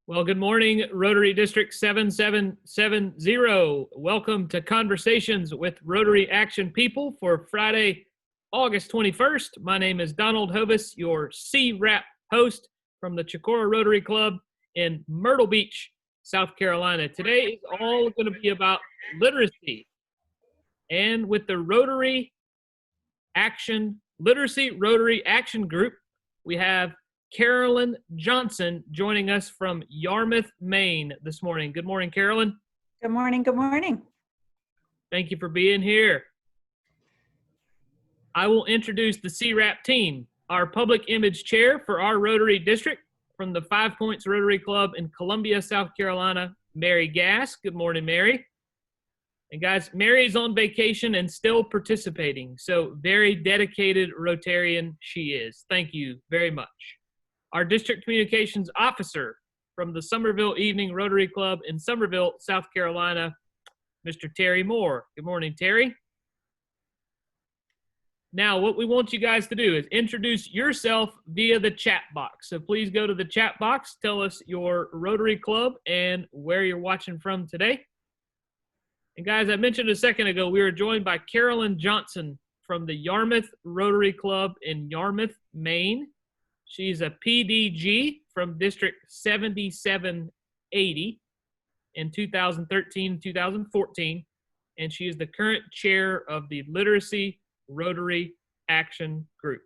Well, good morning, Rotary District 7770. Welcome to Conversations with Rotary Action People for Friday, August 21st. My name is Donald Hovis, your CWRAP host from the Chicora Rotary Club in Myrtle Beach, South Carolina. Today is all going to be about literacy. And with the Literacy Rotary Action Group, we have Carolyn Johnson joining us from Yarmouth, Maine this morning. Good morning, Carolyn. Good morning. Good morning. Thank you for being here. I will introduce the CWRAP team, our public image chair for our Rotary District from the 5 Points Rotary Club in Columbia, South Carolina, Mary Gass. Good morning, Mary. And guys, Mary's on vacation and still participating, so very dedicated Rotarian she is. Thank you very much. Our District Communications Officer from the Somerville Evening Rotary Club in Somerville, South Carolina, Mr. Terry Moore. Good morning, Terry. Now, what we want you guys to do is introduce yourself via the chat box. So please go to the chat box, tell us your Rotary Club and where you're watching from today. And guys, I mentioned a second ago, we were joined by Carolyn Johnson from the Yarmouth Rotary Club in Yarmouth, Maine. She's a PDG from District 7780 in 2013-2014, and she is the current chair of the Literacy Rotary Action Group.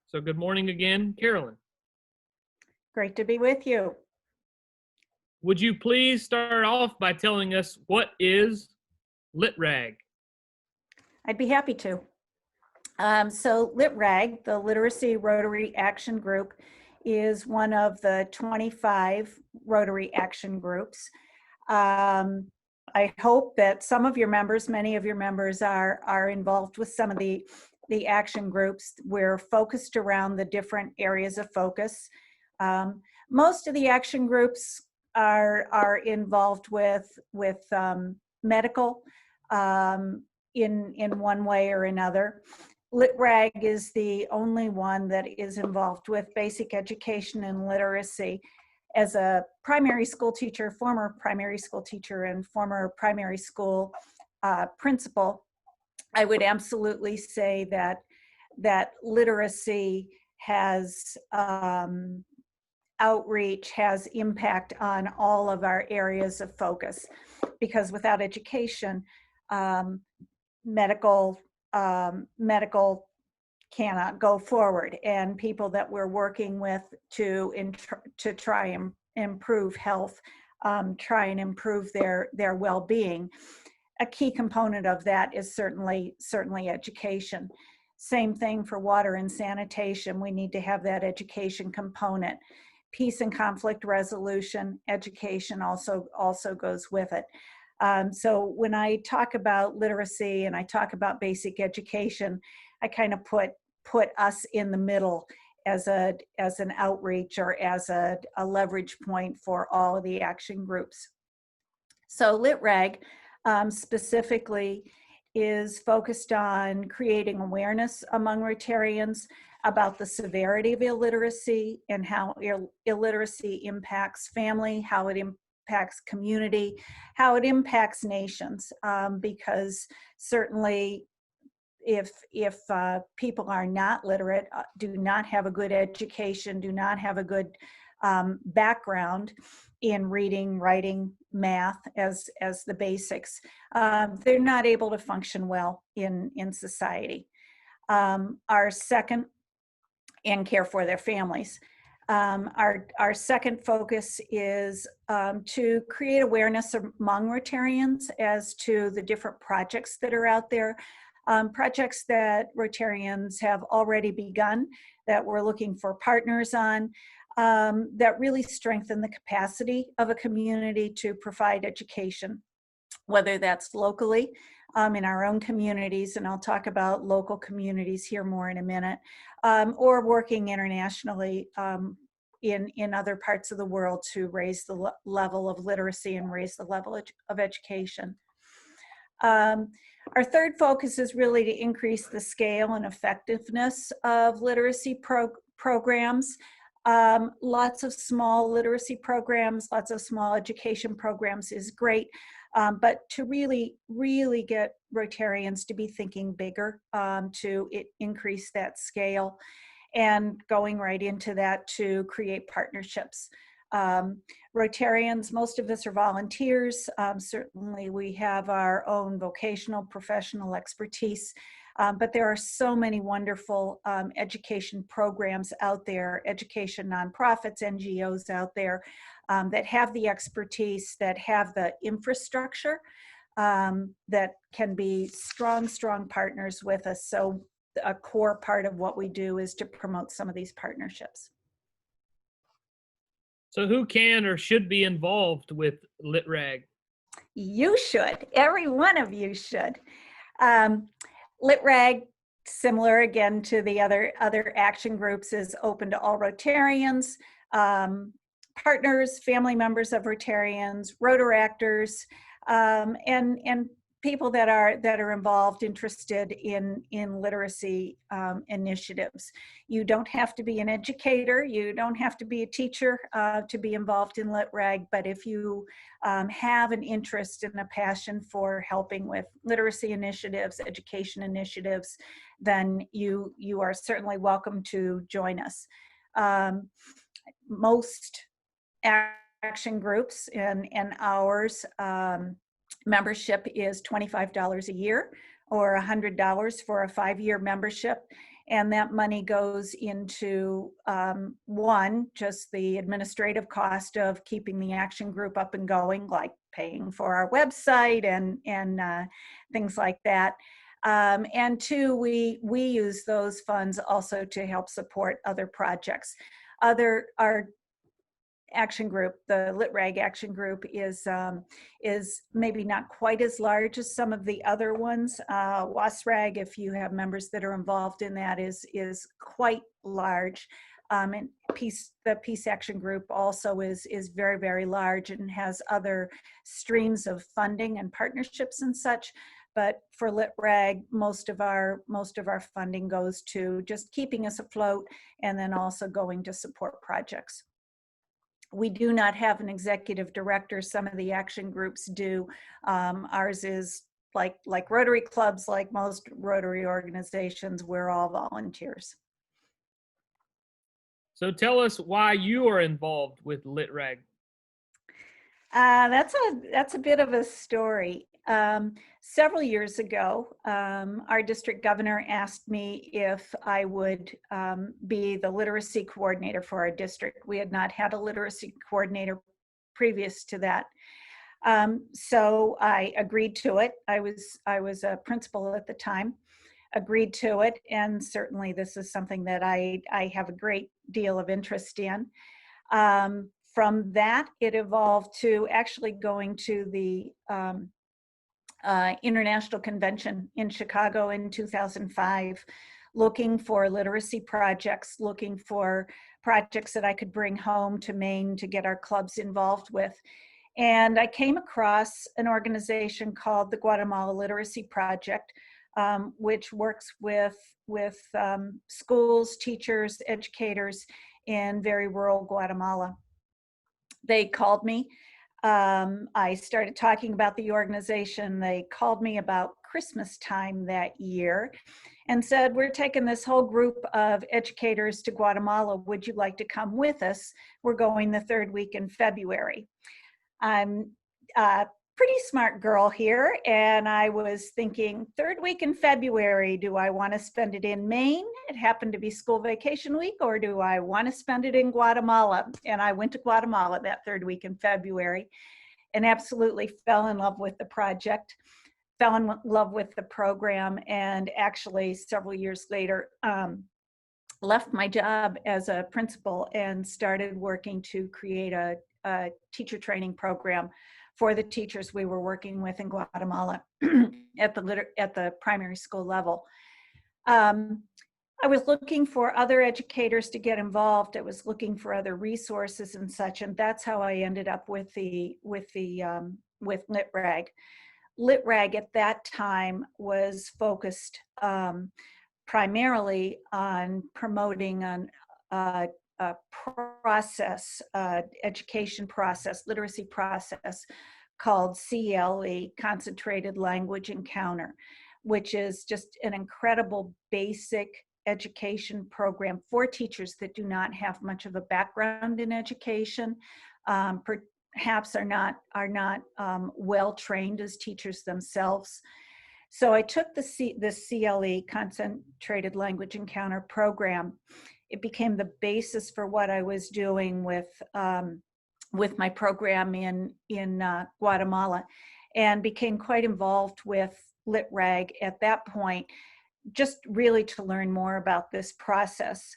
So good morning again, Carolyn. Great to be with you. Would you please start off by telling us what is LitRag? I'd be happy to. So LitRag, the Literacy Rotary Action Group, is one of the 25 Rotary Action Groups. I hope that some of your members, many of your members are involved with some of the action groups. We're focused around the different areas of focus. Most of the action groups are involved with medical in one way or another. LitRag is the only one that is involved with basic education and literacy. As a primary school teacher, former primary school teacher, and former primary school principal, I would absolutely say that literacy has outreach, has impact on all of our areas of focus, because without education, medical cannot go forward, and people that we're working with to try and improve health, try and improve their well-being. A key component of that is certainly education. Same thing for water and sanitation. We need to have that education component. Peace and conflict resolution, education also goes with it. So when I talk about literacy and I talk about basic education, I kind of put us in the middle as an outreach or as a leverage point for all of the action groups. So LitRag specifically is focused on creating awareness among Rotarians about the severity of illiteracy and how illiteracy impacts family, how it impacts community, how it impacts nations, because certainly if people are not literate, do not have a good education, do not have a good background in reading, writing, math as the basics, they're not able to function well in society. Our second, and care for their families. Our second focus is to create awareness among Rotarians as to the different projects that are out there, projects that Rotarians have already begun, that we're looking for partners on, that really strengthen the capacity of a community to provide education, whether that's locally in our own communities, and I'll talk about local communities here more in a minute, or working internationally in other parts of the world to raise the level of literacy and raise the level of education. Our third focus is really to increase the scale and effectiveness of literacy programs. Lots of small literacy programs, lots of small education programs is great. But to really, really get Rotarians to be thinking bigger, to increase that scale, and going right into that to create partnerships. Rotarians, most of us are volunteers. Certainly we have our own vocational, professional expertise, but there are so many wonderful education programs out there, education nonprofits, NGOs out there that have the expertise, that have the infrastructure, that can be strong, strong partners with us. So a core part of what we do is to promote some of these partnerships. So who can or should be involved with LitRag? You should. Every one of you should. LitRag, similar again to the other action groups, is open to all Rotarians, partners, family members of Rotarians, Rotaractors, and people that are involved, interested in literacy initiatives. You don't have to be an educator, you don't have to be a teacher to be involved in LitRag, but if you have an interest and a passion for helping with literacy initiatives, education initiatives, then you are certainly welcome to join us. Most action groups and ours, membership is $25 a year or $100 for a 5-year membership. And that money goes into, one, just the administrative cost of keeping the action group up and going, like paying for our website and things like that. And two, we use those funds also to help support other projects. Our action group, the LitRag action group, is maybe not quite as large as some of the other ones. WASRAG, if you have members that are involved in that, is quite large. And the Peace Action Group also is very, very large and has other streams of funding and partnerships and such. But for LitRag, most of our funding goes to just keeping us afloat, and then also going to support projects. We do not have an executive director. Some of the action groups do. Ours is like Rotary clubs, like most Rotary organizations, we're all volunteers. So tell us why you are involved with LitRag. That's a bit of a story. Several years ago, our district governor asked me if I would be the literacy coordinator for our district. We had not had a literacy coordinator previous to that. So I agreed to it. I was a principal at the time, agreed to it, and certainly this is something that I have a great deal of interest in. From that, it evolved to actually going to the International Convention in Chicago in 2005, looking for literacy projects, looking for projects that I could bring home to Maine to get our clubs involved with. And I came across an organization called the Guatemala Literacy Project, which works with schools, teachers, educators in very rural Guatemala. They called me. I started talking about the organization. They called me about Christmas time that year and said, we're taking this whole group of educators to Guatemala. Would you like to come with us? We're going the 3rd week in February. I'm a pretty smart girl here, and I was thinking, 3rd week in February, do I want to spend it in Maine? It happened to be school vacation week, or do I want to spend it in Guatemala? And I went to Guatemala that 3rd week in February and absolutely fell in love with the project, fell in love with the program, and actually several years later left my job as a principal and started working to create a teacher training program for the teachers we were working with in Guatemala at the primary school level. I was looking for other educators to get involved. I was looking for other resources and such, and that's how I ended up with LitRag. LitRag at that time was focused primarily on promoting process, education process, literacy process called CLE, Concentrated Language Encounter, which is just an incredible basic education program for teachers that do not have much of a background in education, perhaps are not well trained as teachers themselves. So I took the CLE, Concentrated Language Encounter program. It became the basis for what I was doing with my program in Guatemala, and became quite involved with LitRag at that point, just really to learn more about this process.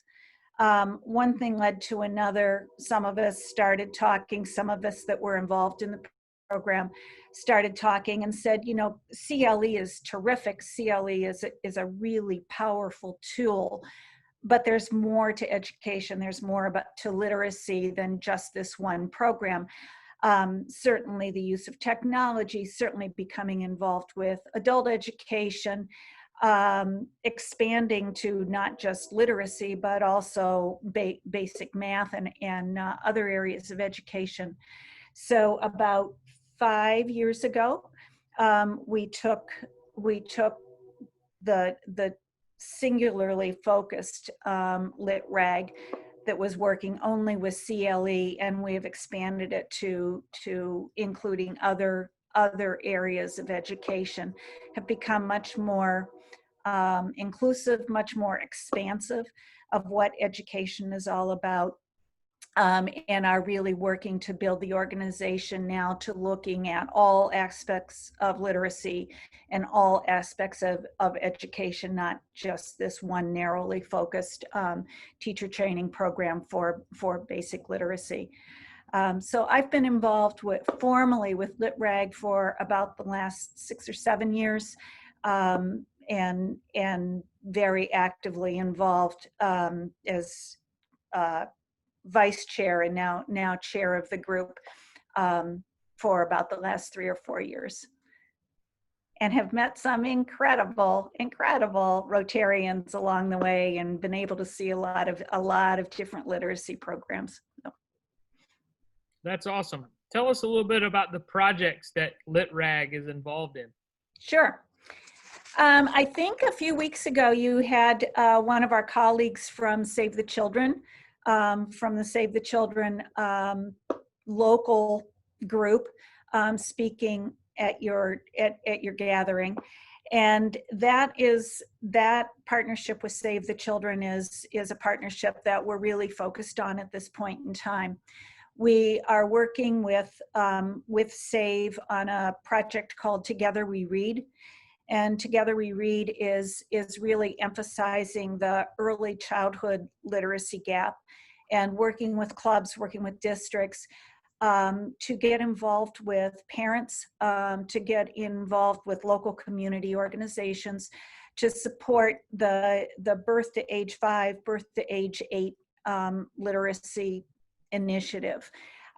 One thing led to another. Some of us started talking, some of us that were involved in the program started talking and said, you know, CLE is terrific. CLE is a really powerful tool, but there's more to education. There's more to literacy than just this one program. Certainly the use of technology, certainly becoming involved with adult education, expanding to not just literacy, but also basic math and other areas of education. So about 5 years ago, we took the singularly focused LitRag that was working only with CLE, and we've expanded it to including other areas of education, have become much more inclusive, much more expansive of what education is all about. And are really working to build the organization now to looking at all aspects of literacy and all aspects of education, not just this one narrowly focused teacher training program for basic literacy. So I've been involved formally with LitRag for about the last 6 or 7 years, and very actively involved as vice chair and now chair of the group for about the last 3 or 4 years, and have met some incredible Rotarians along the way, and been able to see a lot of different literacy programs. So. That's awesome. Tell us a little bit about the projects that LitRag is involved in. Sure. I think a few weeks ago you had one of our colleagues from Save the Children, from the Save the Children local group, speaking at your gathering, and that partnership with Save the Children is a partnership that we're really focused on at this point in time. We are working with Save on a project called Together We Read. And Together We Read is really emphasizing the early childhood literacy gap, and working with clubs, working with districts to get involved with parents, to get involved with local community organizations, to support the birth to age 5, birth to age 8 literacy initiative.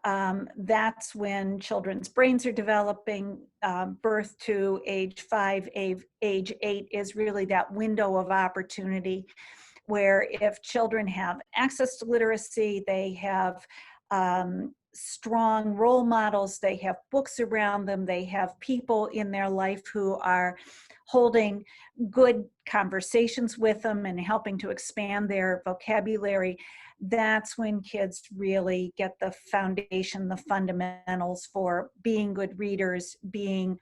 That's when children's brains are developing. Birth to age 5, age 8 is really that window of opportunity where if children have access to literacy, they have strong role models, they have books around them, they have people in their life who are holding good conversations with them and helping to expand their vocabulary. That's when kids really get the foundation, the fundamentals for being good readers, being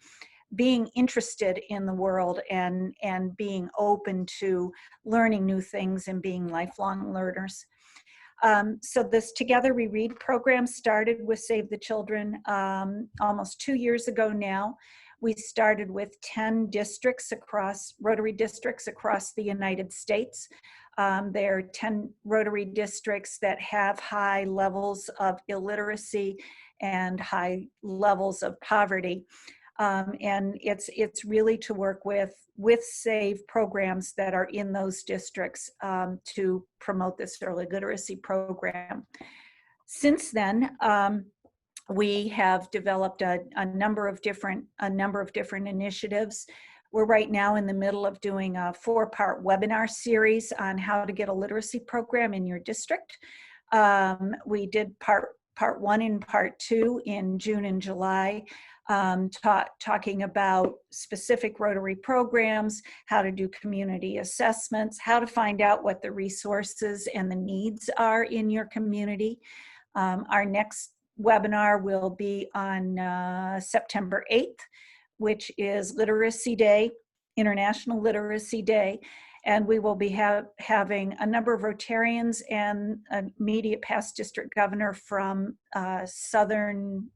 interested in the world, and being open to learning new things and being lifelong learners. So this Together We Read program started with Save the Children almost 2 years ago now. We started with 10 districts Rotary districts across the United States. There are 10 Rotary districts that have high levels of illiteracy and high levels of poverty. And it's really to work with SAVE programs that are in those districts to promote this early literacy program. Since then, we have developed a number of different initiatives. We're right now in the middle of doing a 4-part webinar series on how to get a literacy program in your district. We did part 1 and part 2 in June and July, talking about specific Rotary programs, how to do community assessments, how to find out what the resources and the needs are in your community. Our next webinar will be on September 8th, which is Literacy Day, International Literacy Day. And we will be having a number of Rotarians and an immediate past district governor from southeastern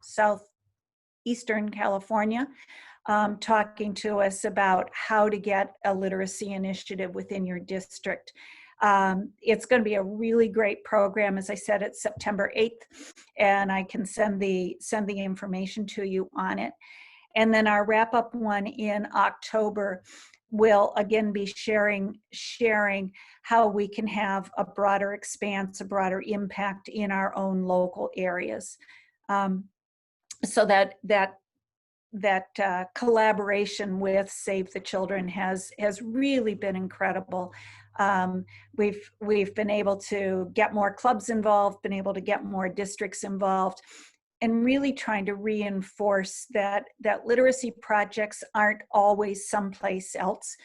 California, talking to us about how to get a literacy initiative within your district. It's going to be a really great program. As I said, it's September 8th, and I can send the information to you on it. And then our wrap-up one in October will again be sharing how we can have a broader expanse, a broader impact in our own local areas. So that collaboration with Save the Children has really been incredible. We've been able to get more clubs involved, been able to get more districts involved, and really trying to reinforce that literacy projects aren't always someplace else.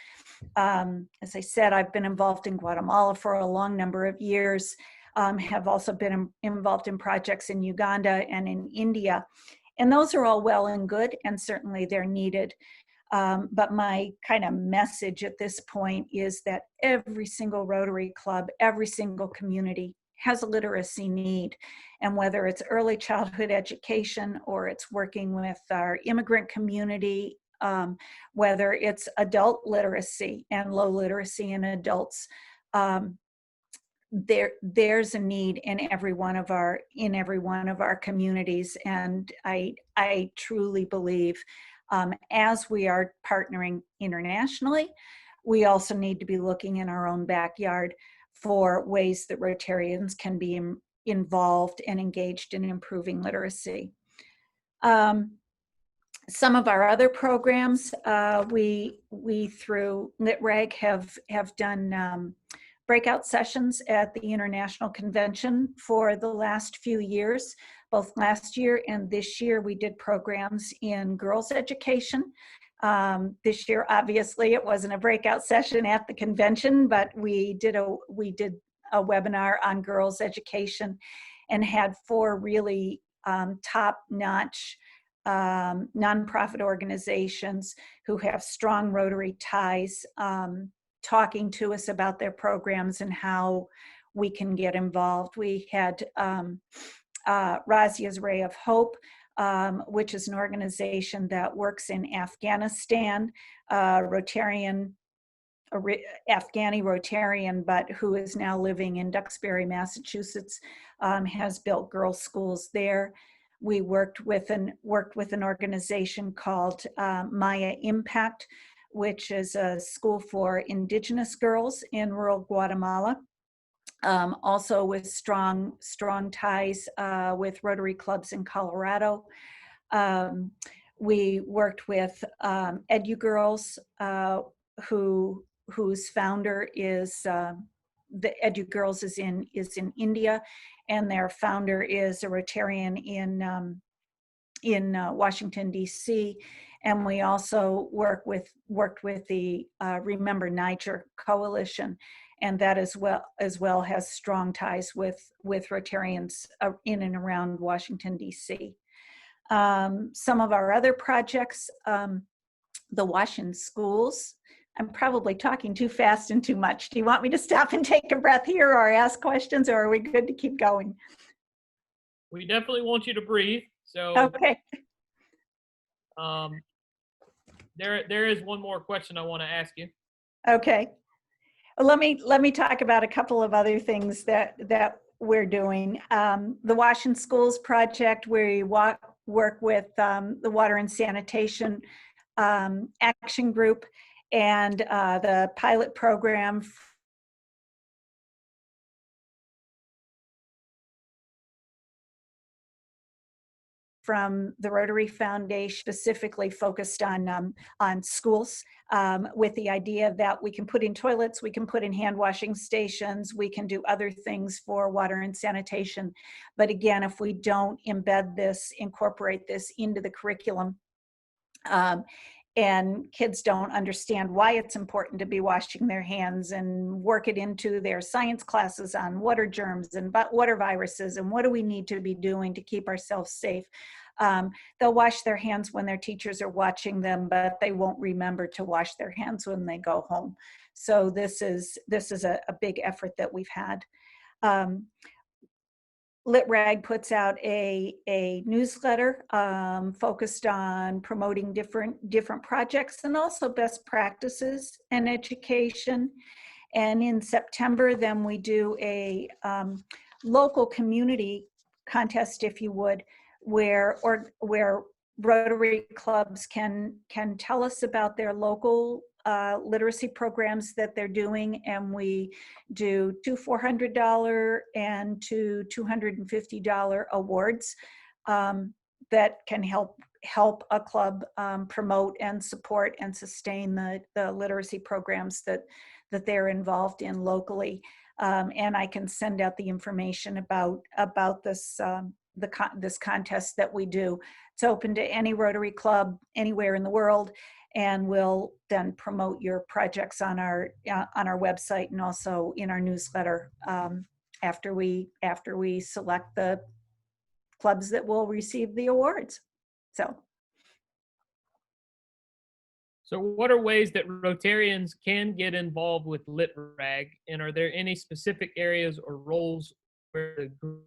As I said, I've been involved in Guatemala for a long number of years, have also been involved in projects in Uganda and in India. And those are all well and good, and certainly they're needed. But my kind of message at this point is that every single Rotary Club, every single community has a literacy need. And whether it's early childhood education or it's working with our immigrant community, whether it's adult literacy and low literacy in adults, there's a need in every one of our communities. And I truly believe, as we are partnering internationally, we also need to be looking in our own backyard for ways that Rotarians can be involved and engaged in improving literacy. Some of our other programs, we through LitReg have done breakout sessions at the International Convention for the last few years. Both last year and this year, we did programs in girls' education. This year, obviously, it wasn't a breakout session at the convention, but we did a webinar on girls' education and had 4 really top-notch nonprofit organizations who have strong Rotary ties, talking to us about their programs and how we can get involved. We had Razia's Ray of Hope, which is an organization that works in Afghanistan, Afghani Rotarian, but who is now living in Duxbury, Massachusetts, has built girls' schools there. We worked with an organization called Maya Impact, which is a school for Indigenous girls in rural Guatemala. Also with strong ties with Rotary clubs in Colorado. We worked with EduGirls, whose founder is the EduGirls is in India, and their founder is a Rotarian in Washington, D.C. And we also worked with the Remember Niger Coalition, and that as well has strong ties with Rotarians in and around Washington, D.C. Some of our other projects, the Washington schools. I'm probably talking too fast and too much. Do you want me to stop and take a breath here or ask questions, or are we good to keep going? We definitely want you to breathe. So okay. There is one more question I want to ask you. Okay. Let me talk about a couple of other things that we're doing. The Washington Schools Project, where we work with the Water and Sanitation Action Group and the pilot program from the Rotary Foundation, specifically focused on schools, with the idea that we can put in toilets, we can put in hand washing stations, we can do other things for water and sanitation. But again, if we don't embed this, incorporate this into the curriculum, and kids don't understand why it's important to be washing their hands, and work it into their science classes on what are germs and what are viruses and what do we need to be doing to keep ourselves safe. They'll wash their hands when their teachers are watching them, but they won't remember to wash their hands when they go home. So this is a big effort that we've had. LitRag puts out a newsletter focused on promoting different projects and also best practices and education. And in September, then we do a local community contest, if you would, where Rotary clubs can tell us about their local literacy programs that they're doing, and we do 2 $400 and 2 $250 awards that can help a club promote and support and sustain the literacy programs that they're involved in locally. And I can send out the information about this this contest that we do. It's open to any Rotary club anywhere in the world, and we'll then promote your projects on our website and also in our newsletter after we select the clubs that will receive the awards. So what are ways that Rotarians can get involved with LitRag, and are there any specific areas or roles where the group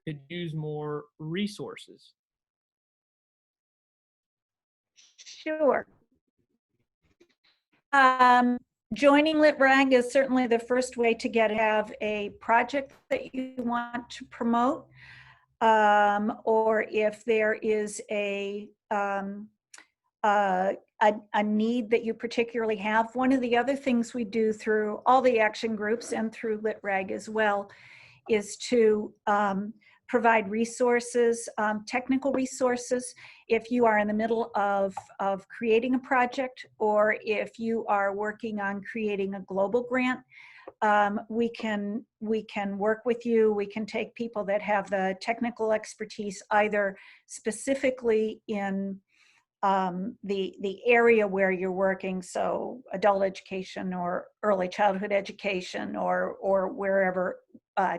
could use more resources? Sure. Joining LitRag is certainly the first way to have a project that you want to promote, or if there is a need that you particularly have. One of the other things we do through all the action groups and through LitRag as well is to provide resources, technical resources. If you are in the middle of creating a project, or if you are working on creating a global grant, we can work with you. We can take people that have the technical expertise, either specifically in the area where you're working, so adult education or early childhood education, or wherever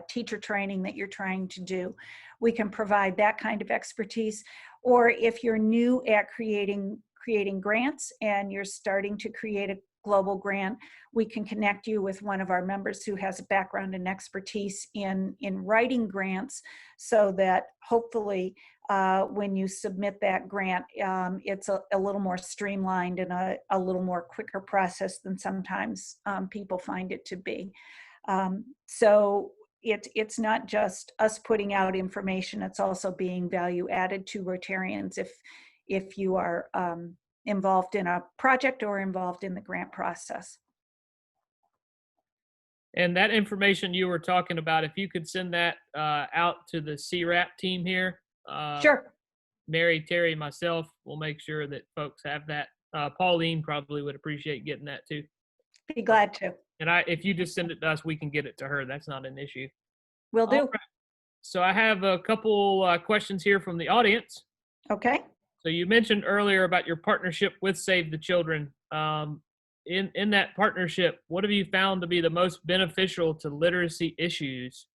teacher training that you're trying to do. We can provide that kind of expertise. Or if you're new at creating grants and you're starting to create a global grant, we can connect you with one of our members who has a background and expertise in writing grants, so that hopefully when you submit that grant, it's a little more streamlined and a little more quicker process than sometimes people find it to be. So it's not just us putting out information, it's also being value added to Rotarians if you are involved in a project or involved in the grant process. And that information you were talking about, if you could send that out to the CWRAP team here. Sure. Mary, Terry, myself, we'll make sure that folks have that. Pauline probably would appreciate getting that too. Be glad to. And if you just send it to us, we can get it to her. That's not an issue. Will do. Right. So I have a couple questions here from the audience. Okay. So you mentioned earlier about your partnership with Save the Children. In that partnership, what have you found to be the most beneficial to literacy issues?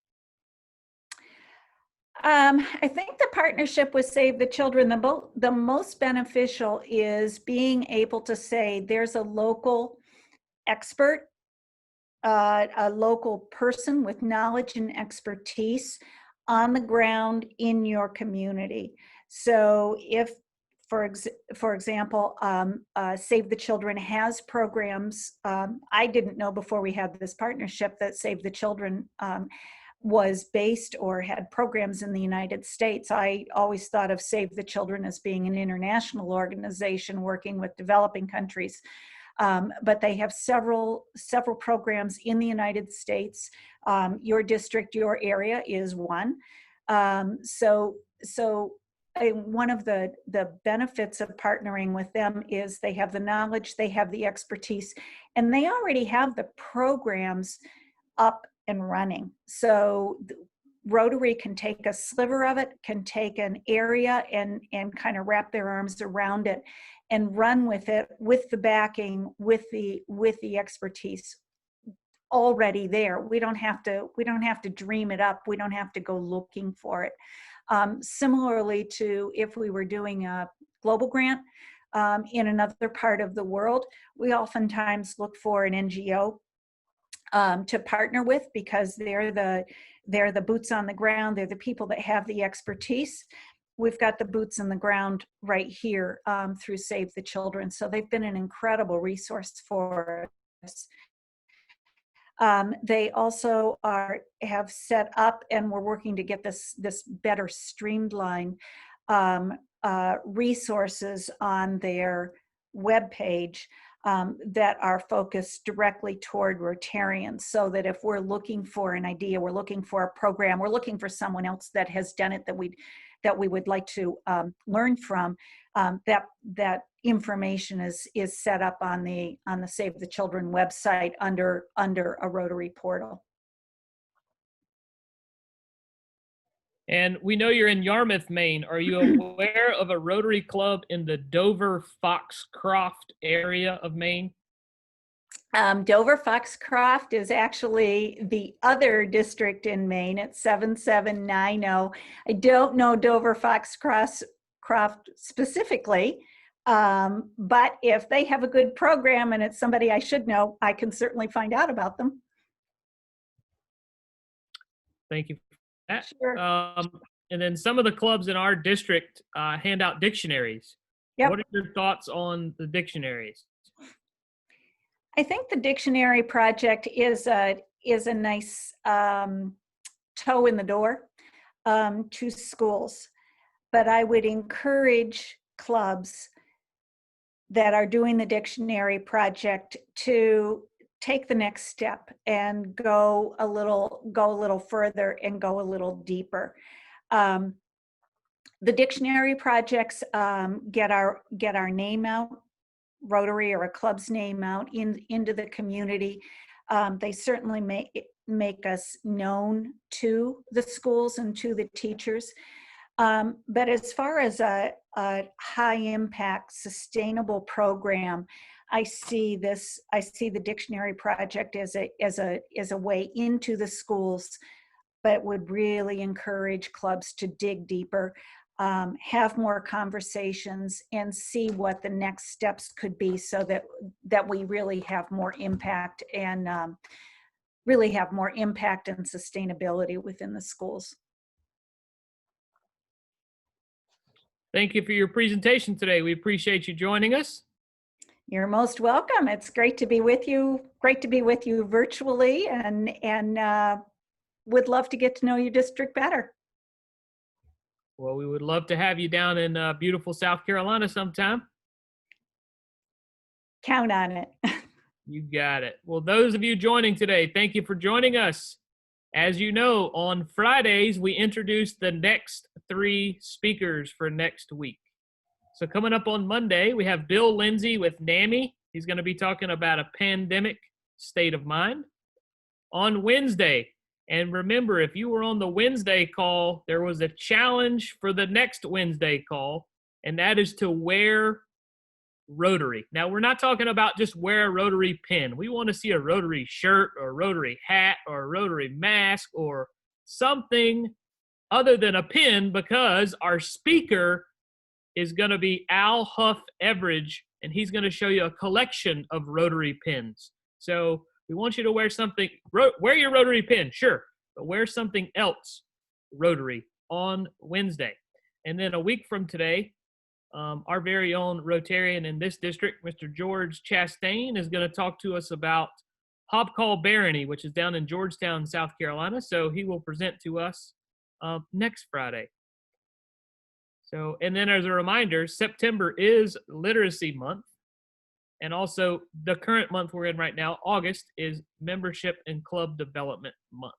I think the partnership with Save the Children, the most beneficial is being able to say there's a local expert, a local person with knowledge and expertise on the ground in your community. So if, for example, Save the Children has programs, I didn't know before we had this partnership that Save the Children was based or had programs in the United States. I always thought of Save the Children as being an international organization working with developing countries. But they have several programs in the United States. Your district, your area is one. So one of the benefits of partnering with them is they have the knowledge, they have the expertise, and they already have the programs up and running. So Rotary can take a sliver of it, can take an area and kind of wrap their arms around it and run with it, with the backing, with the expertise already there. We don't have to dream it up. We don't have to go looking for it. Similarly to if we were doing a global grant in another part of the world, we oftentimes look for an NGO to partner with, because they're the boots on the ground. They're the people that have the expertise. We've got the boots on the ground right here through Save the Children. So they've been an incredible resource for us. They also have set up, and we're working to get this better streamlined, resources on their webpage that are focused directly toward Rotarians, so that if we're looking for an idea, we're looking for a program, we're looking for someone else that has done it that we would like to learn from, that information is set up on the Save the Children website under a Rotary portal. And we know you're in Yarmouth, Maine. Are you aware of a Rotary Club in the Dover-Foxcroft area of Maine? Dover-Foxcroft is actually the other district in Maine. It's 7790. I don't know Dover-Foxcroft specifically, but if they have a good program and it's somebody I should know, I can certainly find out about them. Thank you for that. Sure. And then some of the clubs in our district hand out dictionaries. Yep. What are your thoughts on the dictionaries? I think the dictionary project is a nice toe in the door to schools, but I would encourage clubs that are doing the dictionary project to take the next step and go a little further and go a little deeper. The dictionary projects get our name out, Rotary or a club's name out into the community. They certainly make us known to the schools and to the teachers. But as far as a high impact, sustainable program, I see the dictionary project as a way into the schools, but would really encourage clubs to dig deeper, have more conversations, and see what the next steps could be, so that we really have more impact and sustainability within the schools. Thank you for your presentation today. We appreciate you joining us. You're most welcome. It's great to be with you. Great to be with you virtually, and would love to get to know your district better. Well, we would love to have you down in beautiful South Carolina sometime. Count on it. You got it. Well, those of you joining today, thank you for joining us. As you know, on Fridays, we introduce the next 3 speakers for next week. So coming up on Monday, we have Bill Lindsay with NAMI. He's going to be talking about a pandemic state of mind. On Wednesday, and remember, if you were on the Wednesday call, there was a challenge for the next Wednesday call, and that is to wear Rotary. Now, we're not talking about just wear a Rotary pin. We want to see a Rotary shirt or a Rotary hat or a Rotary mask or something other than a pin, because our speaker is going to be Al Huff Everidge, and he's going to show you a collection of Rotary pins. So we want you to wear something, wear your Rotary pin, sure, but wear something else Rotary on Wednesday. And then a week from today, our very own Rotarian in this district, Mr. George Chastain, is going to talk to us about Hop Call Barony, which is down in Georgetown, South Carolina. So he will present to us next Friday. So, and then as a reminder, September is Literacy Month. And also the current month we're in right now, August, is Membership and Club Development Month.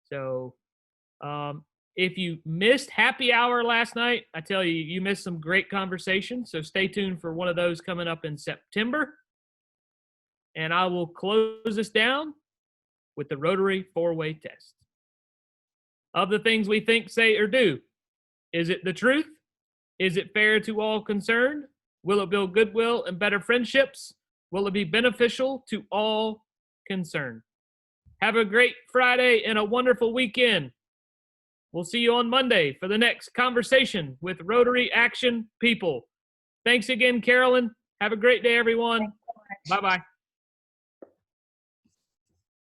So If you missed happy hour last night, I tell you, you missed some great conversation. So stay tuned for one of those coming up in September. And I will close this down with the Rotary four-way test. Of the things we think, say, or do, is it the truth? Is it fair to all concerned? Will it build goodwill and better friendships? Will it be beneficial to all concerned? Have a great Friday and a wonderful weekend. We'll see you on Monday for the next conversation with Rotary Action People. Thanks again, Carolyn. Have a great day, everyone. Bye-bye.